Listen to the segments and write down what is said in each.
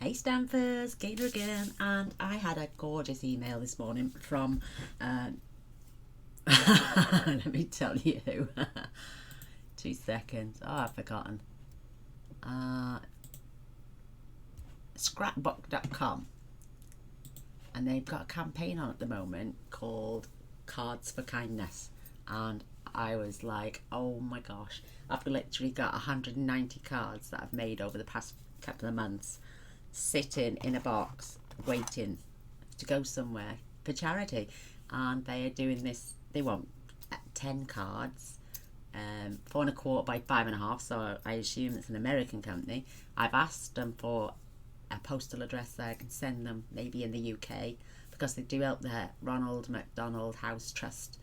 Hey Stanford, Gaynor again, and I had a gorgeous email this morning from, let me tell you who. 2 seconds. Oh, I've forgotten. Scrapbook.com, and they've got a campaign on at the moment called Cards for Kindness, and I was like, oh my gosh, I've literally got 190 cards that I've made over the past couple of months sitting in a box waiting to go somewhere for charity, and they are doing this. They want 10 cards, 4.25 by 5.5, so I assume it's an American company. I've asked them for a postal address that I can send them, maybe in the UK, because they do help their Ronald McDonald House Trust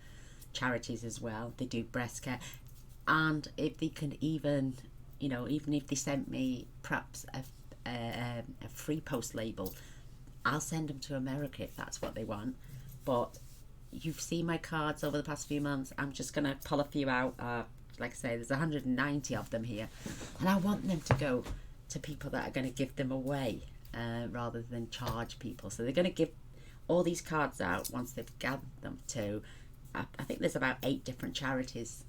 charities as well. They do breast care, and if they can even, even if they sent me perhaps a free post label, I'll send them to America if that's what they want. But you've seen my cards over the past few months. I'm just going to pull a few out. Like I say, there's 190 of them here, and I want them to go to people that are going to give them away rather than charge people. So they're going to give all these cards out once they've gathered them to, I think there's about 8 different charities.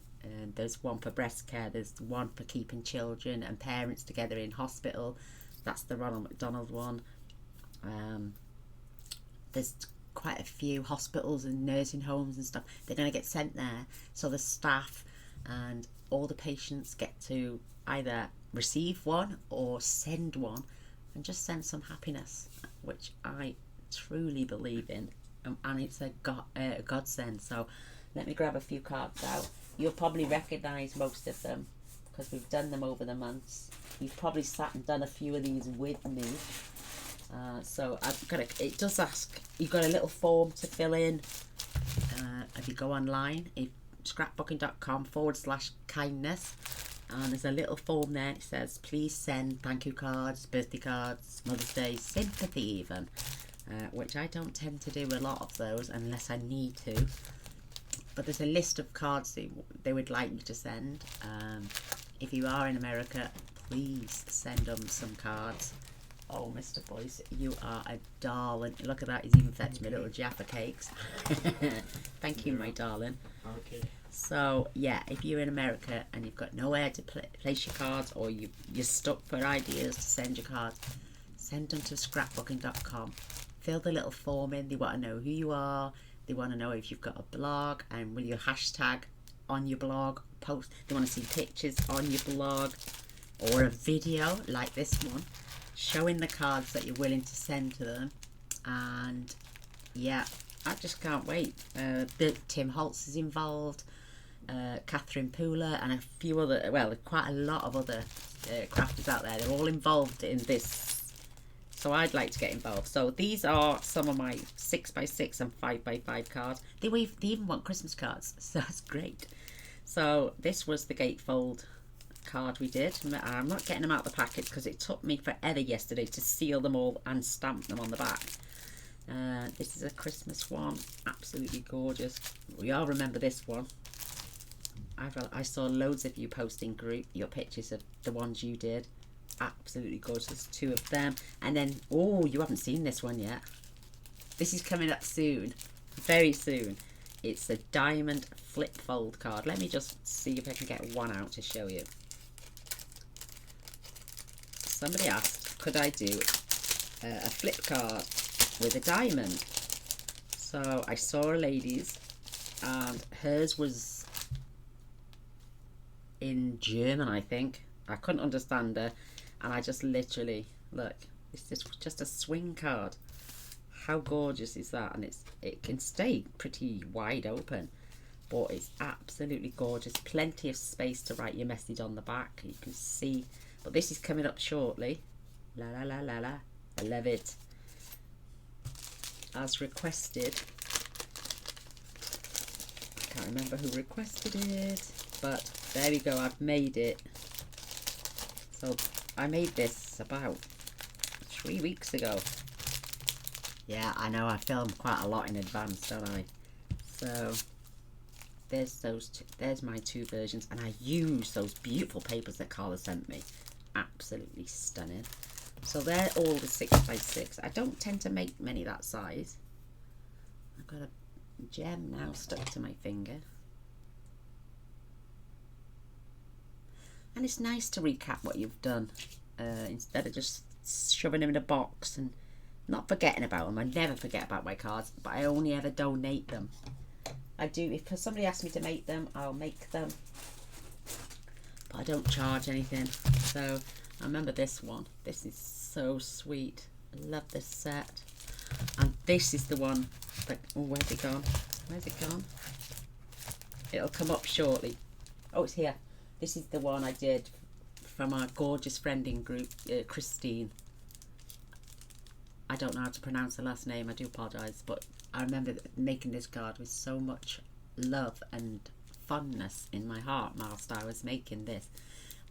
There's one for breast care, there's one for keeping children and parents together in hospital. That's the Ronald McDonald one. There's quite a few hospitals and nursing homes and stuff. They're going to get sent there, so the staff and all the patients get to either receive one or send one, and just send some happiness, which I truly believe in, and it's a godsend. So let me grab a few cards out. You'll probably recognise most of them because we've done them over the months. You've probably sat and done a few of these with me. So I've got it does ask, you've got a little form to fill in. If you go online, scrapbooking.com/kindness, and there's a little form there. It says please send thank you cards, birthday cards, Mother's Day, sympathy even, which I don't tend to do a lot of those unless I need to. But there's a list of cards they would like me to send. If you are in America, please send them some cards. Oh, Mr. Boyce, you are a darling. Look at that, he's even fetched me little Jaffa cakes. Thank you, my darling. Okay. So, yeah, if you're in America and you've got nowhere to place your cards, or you're stuck for ideas to send your cards, send them to scrapbooking.com. Fill the little form in. They want to know who you are. They want to know if you've got a blog, and will you hashtag on your blog post. They want to see pictures on your blog, or a video like this one showing the cards that you're willing to send to them. And yeah, I just can't wait. Tim Holtz is involved, Catherine Pooler, and a few other, well, quite a lot of other crafters out there. They're all involved in this, so I'd like to get involved. So these are some of my 6x6 and 5x5 cards. They even want Christmas cards, so that's great. So this was the gatefold card we did. I'm not getting them out of the packets because it took me forever yesterday to seal them all and stamp them on the back. This is a Christmas one, absolutely gorgeous. We all remember this one. I saw loads of you posting your pictures of the ones you did. Absolutely gorgeous. There's 2 of them, and then you haven't seen this one yet. This is coming up soon, very soon. It's a diamond flip fold card. Let me just see if I can get one out to show you. Somebody asked, could I do a flip card with a diamond? So I saw a lady's, and hers was in German, I think. I couldn't understand her, and I just literally, look, it's just a swing card. How gorgeous is that? And it can stay pretty wide open, but it's absolutely gorgeous. Plenty of space to write your message on the back. You can see, but this is coming up shortly. La la la la la. I love it. As requested. I can't remember who requested it, but there we go. I've made it. So I made this about 3 weeks ago. Yeah, I know, I filmed quite a lot in advance, don't I? So there's there's my 2 versions, and I use those beautiful papers that Carla sent me. Absolutely stunning. So they're all the 6x6. I don't tend to make many that size. I've got a gem now stuck to my finger. And it's nice to recap what you've done instead of just shoving them in a box and not forgetting about them. I never forget about my cards, but I only ever donate them. I do, if somebody asks me to make them, I'll make them, but I don't charge anything. So I remember this one. This is so sweet. I love this set. And this is the one that, oh, where's it gone? Where's it gone? It'll come up shortly. Oh, it's here. This is the one I did from our gorgeous friending group, Christine. I don't know how to pronounce her last name, I do apologise, but I remember making this card with so much love and fondness in my heart whilst I was making this,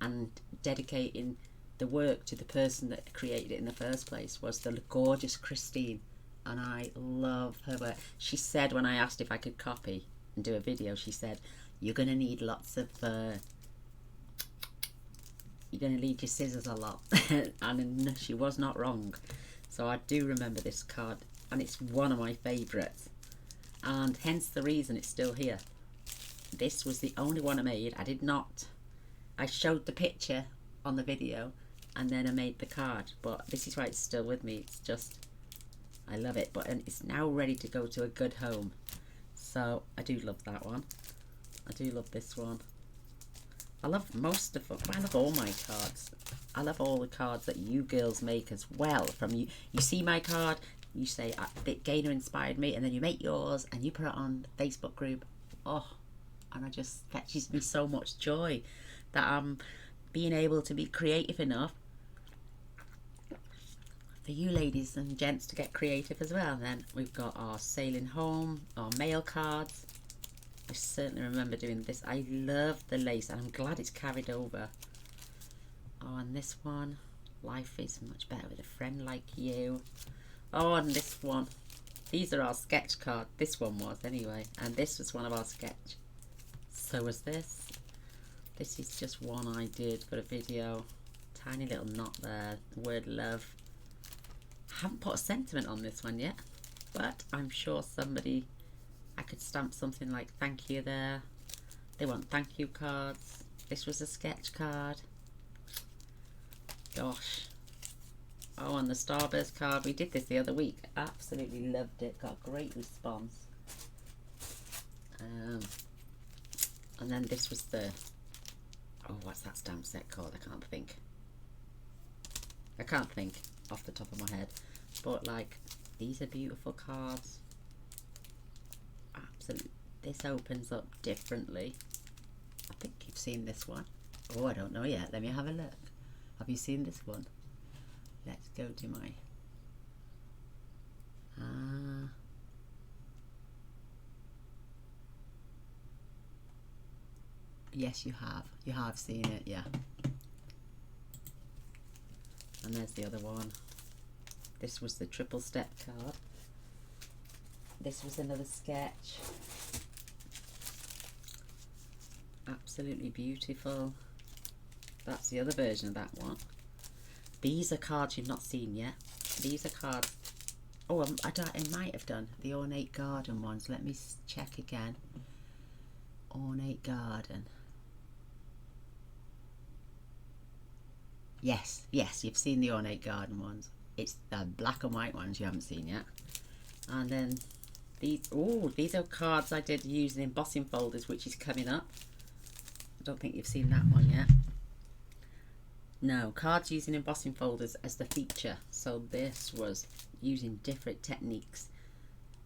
and dedicating the work to the person that created it in the first place was the gorgeous Christine, and I love her work. She said when I asked if I could copy and do a video, she said, you're going to need lots of you're going to need your scissors a lot. And she was not wrong. So I do remember this card, and it's one of my favourites, and hence the reason it's still here. This was the only one I made. I showed the picture on the video and then I made the card, but this is why it's still with me. It's just, I love it, and it's now ready to go to a good home. So I do love that one. I do love this one. I love most of them. I love all my cards. I love all the cards that you girls make as well. From you see my card, you say Gaynor inspired me, and then you make yours and you put it on the Facebook group. Oh, and it just fetches me so much joy that I'm being able to be creative enough for you ladies and gents to get creative as well. And then we've got our sailing home, our mail cards. I certainly remember doing this. I love the lace, and I'm glad it's carried over. Oh, and this one, life is much better with a friend like you. Oh, and this one, these are our sketch cards. This one was anyway, and this was one of our sketch. So was this. This is just one I did for a video. Tiny little knot there, the word love. I haven't put a sentiment on this one yet, but I'm sure somebody, I could stamp something like thank you there. They want thank you cards. This was a sketch card. Gosh. Oh, and the Starburst card. We did this the other week. Absolutely loved it. Got a great response. And then this was the, oh, what's that stamp set called? I can't think. I can't think off the top of my head. But like, these are beautiful cards. Absolutely. This opens up differently. I think you've seen this one. Oh, I don't know yet. Let me have a look. Have you seen this one? Let's go to my... Yes, you have. You have seen it, yeah. And there's the other one. This was the triple step card. This was another sketch. Absolutely beautiful. That's the other version of that one. These are cards you've not seen yet. These are cards. Oh, I might have done the Ornate Garden ones. Let me check again. Ornate Garden. Yes, you've seen the Ornate Garden ones. It's the black and white ones you haven't seen yet. And then these, oh, these are cards I did using embossing folders, which is coming up. I don't think you've seen that one yet. No, cards using embossing folders as the feature. So this was using different techniques.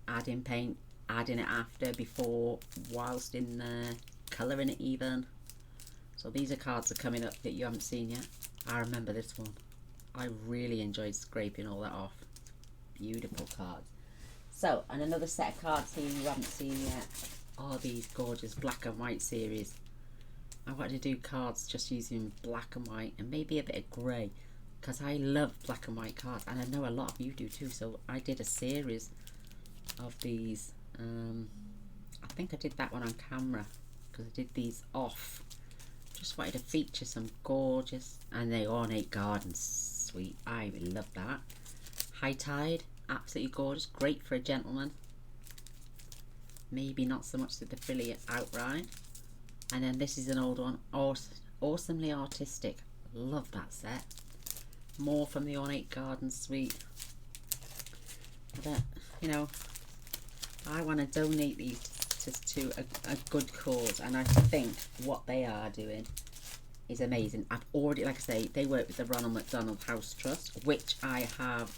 Adding paint, adding it after, before, whilst in there, colouring it even. So these are cards that are coming up that you haven't seen yet. I remember this one. I really enjoyed scraping all that off. Beautiful cards. So, and another set of cards here you haven't seen yet are these gorgeous black and white series. I wanted to do cards just using black and white and maybe a bit of grey, because I love black and white cards, and I know a lot of you do too. So I did a series of these. I think I did that one on camera because I did these off. Just wanted to feature some gorgeous, and the Ornate Gardens sweet. I love that. High Tide, absolutely gorgeous. Great for a gentleman. Maybe not so much with the frilly outright. And then this is an old one. Awesomely Artistic. Love that set. More from the Ornate Garden suite. You know, I want to donate these to a good cause, and I think what they are doing is amazing. I've already, like I say, they work with the Ronald McDonald House Trust, which I have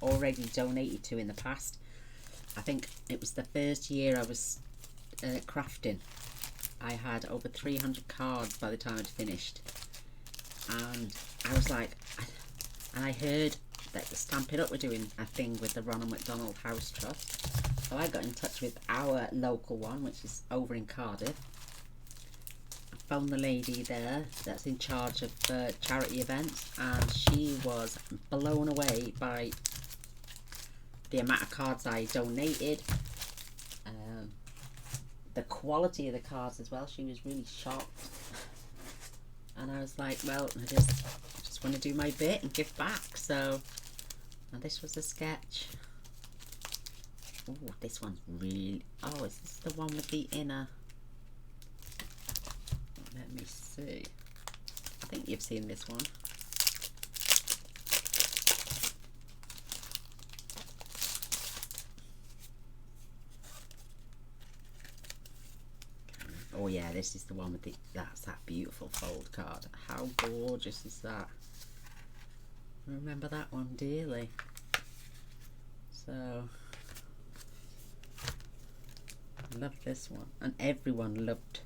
already donated to in the past. I think it was the first year I was crafting. I had over 300 cards by the time I'd finished, and I was like, and I heard that the Stamp It Up were doing a thing with the Ronald McDonald House Trust, so I got in touch with our local one, which is over in Cardiff. I found the lady there that's in charge of charity events, and she was blown away by the amount of cards I donated, the quality of the cards as well. She was really shocked, and I was like, well, I just want to do my bit and give back. So, and this was a sketch. Oh, this one's really, oh, is this the one with the inner? Let me see. I think you've seen this one. Oh yeah, this is the one with the, that's that beautiful fold card. How gorgeous is that? I remember that one dearly. So, I love this one. And everyone loved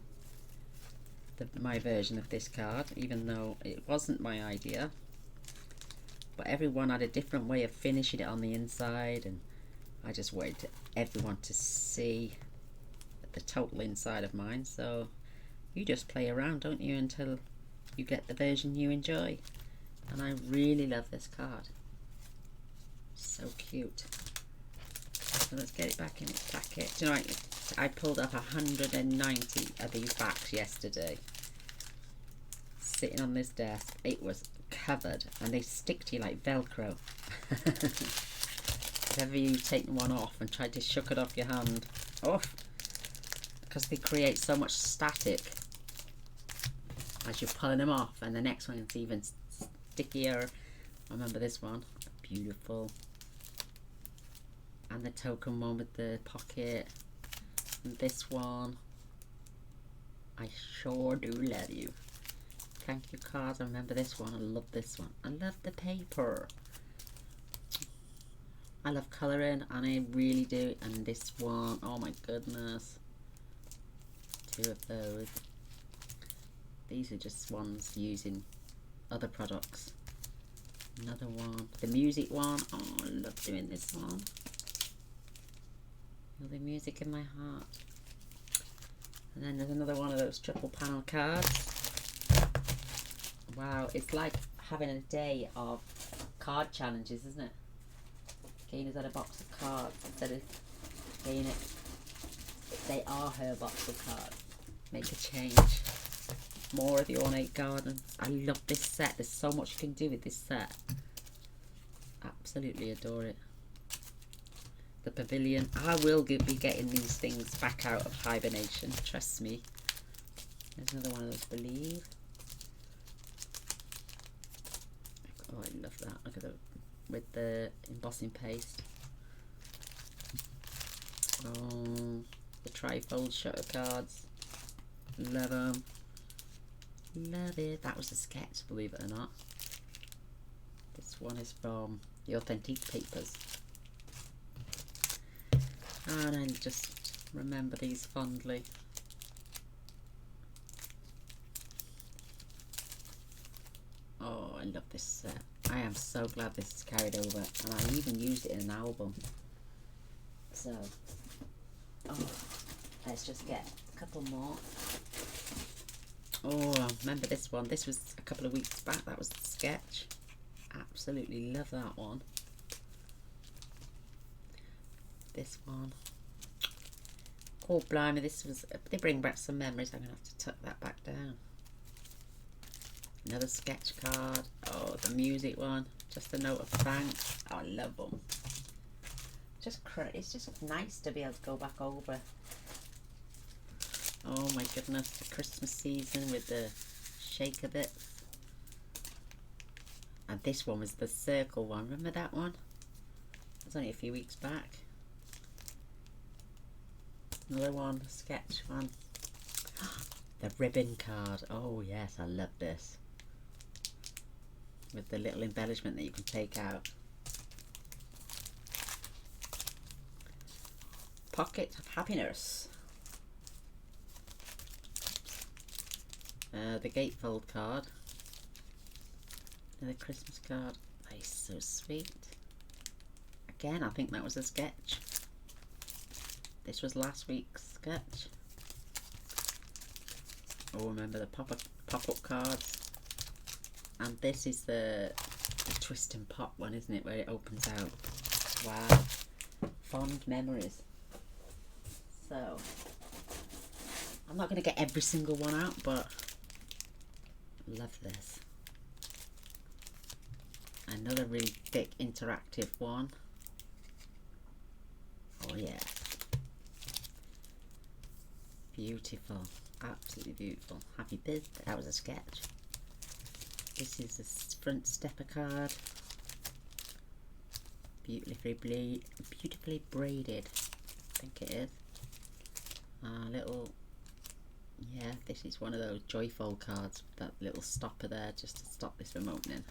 my version of this card, even though it wasn't my idea. But everyone had a different way of finishing it on the inside, and I just wanted everyone to see the total inside of mine. So you just play around, don't you, until you get the version you enjoy. And I really love this card. So cute. So let's get it back in its packet. Do you know, I pulled up 190 of these backs yesterday, sitting on this desk. It was covered, and they stick to you like Velcro. If ever you've taken one off and tried to shuck it off your hand, because they create so much static as you're pulling them off, and the next one is even stickier. I remember this one, beautiful. And the token one with the pocket. And this one, I sure do love you. Thank you cards. I remember this one. I love this one. I love the paper. I love colouring, and I really do. And this one, oh my goodness. 2 of those. These are just ones using other products. Another one. The music one. Oh, I love doing this one. Feel the music in my heart. And then there's another one of those triple panel cards. Wow, it's like having a day of card challenges, isn't it? Gaynor's had a box of cards instead of Gaynor. They are her box of cards. Make a change. More of the Ornate Garden. I love this set. There's so much you can do with this set. Absolutely adore it. The pavilion. I will be getting these things back out of hibernation. Trust me. There's another one of those, Believe. Oh, I love that. Look at the, with the embossing paste. Oh, the trifold shutter cards. Love them. Love it. That was a sketch, believe it or not. This one is from the Authentic Papers. And I just remember these fondly. Oh, I love this set. I am so glad this is carried over, and I even used it in an album. So, oh, let's just get a couple more. Oh, I remember this one. This was a couple of weeks back. That was the sketch. Absolutely love that one. This one. Oh, blimey, this was, they bring back some memories. I'm going to have to tuck that back down. Another sketch card. Oh, the music one. Just a note of thanks. Oh, I love them. It's just nice to be able to go back over. Oh my goodness, the Christmas season with the shaker bits. And this one was the circle one. Remember that one? It was only a few weeks back. Another one, sketch one. The ribbon card. Oh yes, I love this. With the little embellishment that you can take out. Pocket of happiness. The gatefold card. Another Christmas card. Nice, so sweet. Again, I think that was a sketch. This was last week's sketch. Oh, remember the pop-up cards. And this is the twist and pop one, isn't it? Where it opens out. Wow. Fond memories. So, I'm not going to get every single one out, but love this. Another really thick interactive one. Oh yeah. Beautiful. Absolutely beautiful. Happy birthday. That was a sketch. This is a front stepper card. Beautifully braided. I think it is. Little, yeah, this is one of those joyful cards with that little stopper there just to stop this from opening.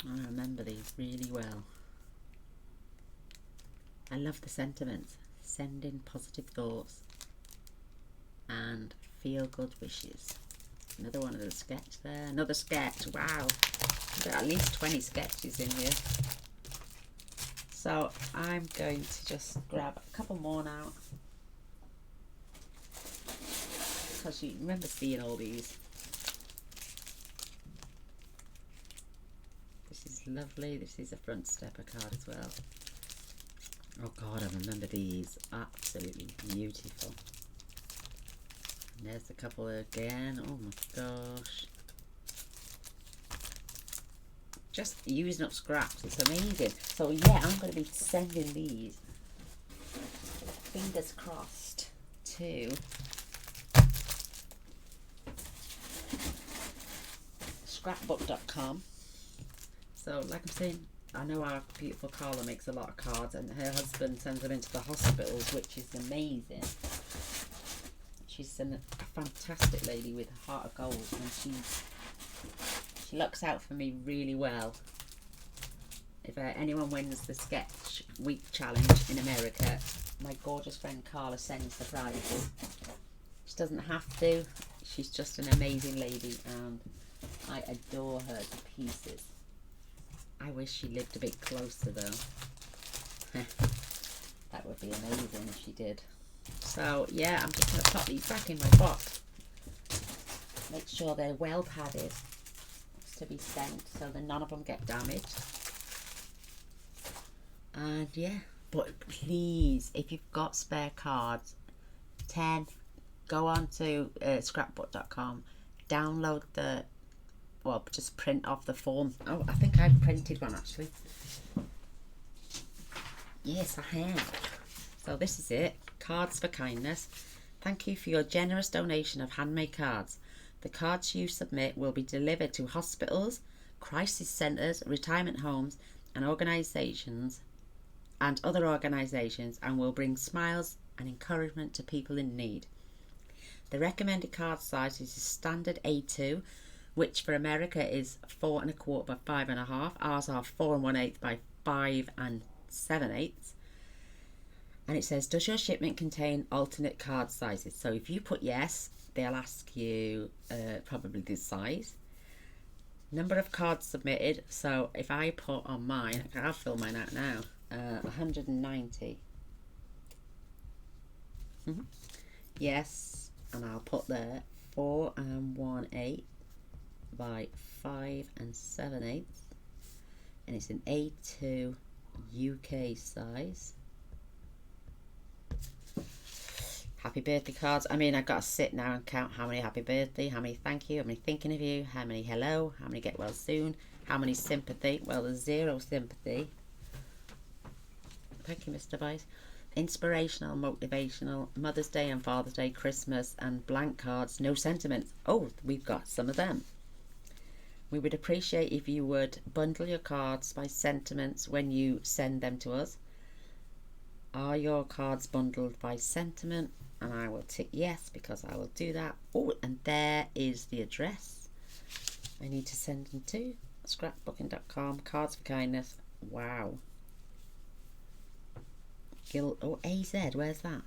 I remember these really well. I love the sentiments. Sending positive thoughts and feel good wishes. Another one of the sketch there. Another sketch. Wow. There are at least 20 sketches in here. So I'm going to just grab a couple more now. Because you remember seeing all these. This is lovely. This is a front stepper card as well. Oh God, I remember these. Absolutely beautiful. And there's a couple again. Oh my gosh. Just using up scraps. It's amazing. So yeah, I'm going to be sending these, fingers crossed, to scrapbook.com. So like I'm saying, I know our beautiful Carla makes a lot of cards and her husband sends them into the hospitals, which is amazing. She's a fantastic lady with a heart of gold, and she looks out for me really well. If anyone wins the Sketch Week Challenge in America, my gorgeous friend Carla sends surprises. She doesn't have to. She's just an amazing lady and I adore her to pieces. I wish she lived a bit closer though. That would be amazing if she did. So yeah, I'm just going to pop these back in my box. Make sure they're well padded to be sent so that none of them get damaged. And yeah, but please, if you've got spare cards, 10, go on to scrapbook.com, download the, well, just print off the form. Oh, I think I've printed one actually. Yes, I have. So this is it. Cards for kindness. Thank you for your generous donation of handmade cards. The cards you submit will be delivered to hospitals, crisis centres, retirement homes and organisations and other organisations and will bring smiles and encouragement to people in need. The recommended card size is a standard A2, which for America is 4 1/4 by 5 1/2. Ours are 4 1/8 by 5 7/8. And it says, does your shipment contain alternate card sizes? So if you put yes, they'll ask you probably the size. Number of cards submitted. So if I put on mine, I'll fill mine out now, 190. Yes, and I'll put there 4 1/8 by 5 7/8. And it's an A2 UK size. Happy birthday cards. I mean, I've got to sit now and count how many happy birthday, how many thank you, how many thinking of you, how many hello, how many get well soon, how many sympathy. Well, there's 0 sympathy. Thank you, Mr. Vice. Inspirational, motivational, Mother's Day and Father's Day, Christmas, and blank cards, no sentiments. Oh, we've got some of them. We would appreciate if you would bundle your cards by sentiments when you send them to us. Are your cards bundled by sentiment? And I will tick yes, because I will do that. Oh, and there is the address I need to send them to. Scrapbooking.com, Cards for Kindness. Wow. Oh, AZ, where's that?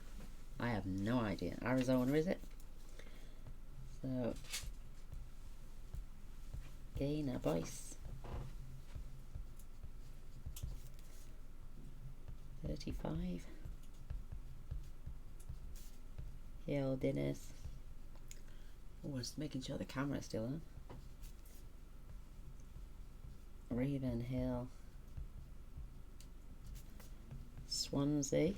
I have no idea. Arizona, is it? So, Gaynor, boys. 35. Hill Dinners. Oh, just making sure the camera's still on. Raven Hill. Swansea.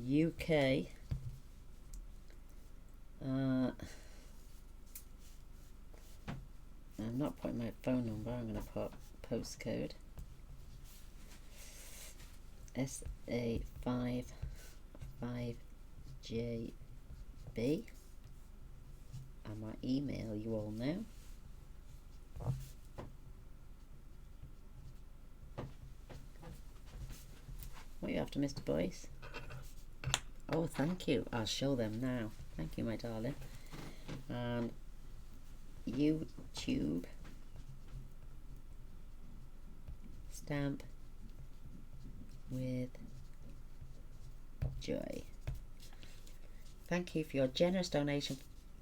UK. I'm not putting my phone number, I'm going to put postcode. SA5 5JB, and my email you all know. What are you after, Mr. Boyce? Oh, thank you. I'll show them now. Thank you, my darling. And YouTube stamp with joy. Thank you for your generous donation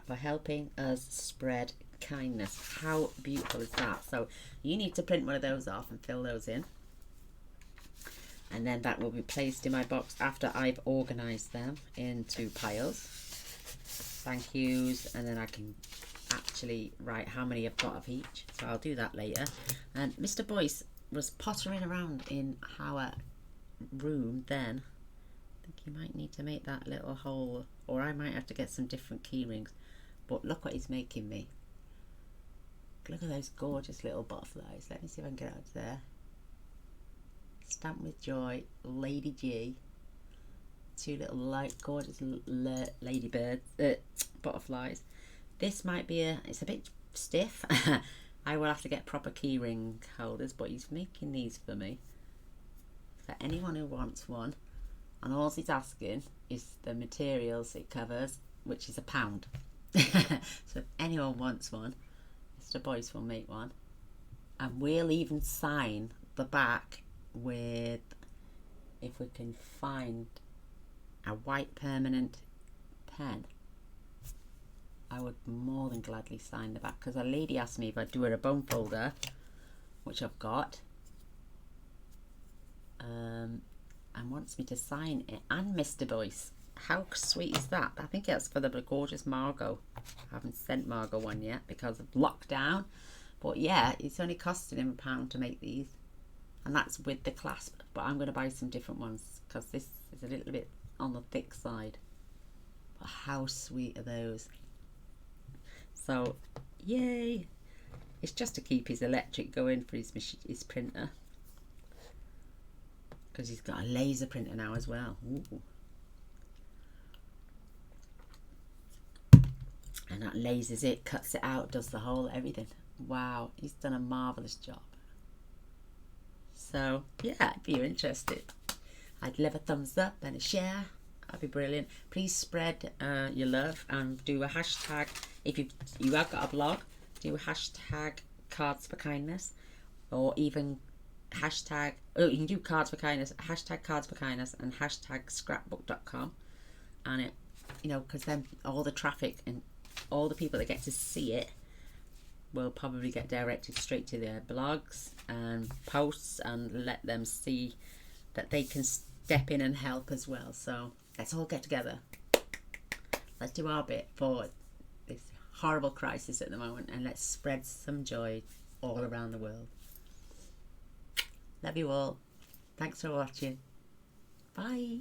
for helping us spread kindness. How beautiful is that? So you need to print one of those off and fill those in, and then that will be placed in my box after I've organized them into piles. Thank yous, and then I can actually write how many I've got of each, so I'll do that later. And Mr. Boyce was pottering around in our room then. I think you might need to make that little hole, or I might have to get some different key rings. But look what he's making me. Look at those gorgeous little butterflies. Let me see if I can get out there. Stamp with joy, Lady G. 2 little light gorgeous ladybirds, butterflies. This might be it's a bit stiff. I will have to get proper key ring holders, but he's making these for me. For anyone who wants one, and all he's asking is the materials it covers, which is £1. So if anyone wants one, Mr. Boyce will make one, and we'll even sign the back with, if we can find a white permanent pen, I would more than gladly sign the back, because a lady asked me if I'd do her a bone folder, which I've got, and wants me to sign it, and Mr. Boyce. How sweet is that? I think it's for the gorgeous Margot. I haven't sent Margot one yet because of lockdown, but yeah, it's only costing him £1 to make these, and that's with the clasp. But I'm going to buy some different ones because this is a little bit on the thick side. But how sweet are those? So yay, it's just to keep his electric going for his printer, because he's got a laser printer now as well. Ooh. And that lasers it, cuts it out, does the whole everything. Wow, he's done a marvellous job. So yeah, if you're interested, I'd love a thumbs up and a share. That'd be brilliant. Please spread your love and do a hashtag. If you have got a blog, do a hashtag Cards for Kindness, or even hashtag, oh, you can do Cards for Kindness, hashtag Cards for Kindness, and hashtag scrapbook.com, and it, you know, because then all the traffic and all the people that get to see it will probably get directed straight to their blogs and posts, and let them see that they can step in and help as well. So let's all get together. Let's do our bit for this horrible crisis at the moment, and let's spread some joy all around the world. Love you all. Thanks for watching. Bye.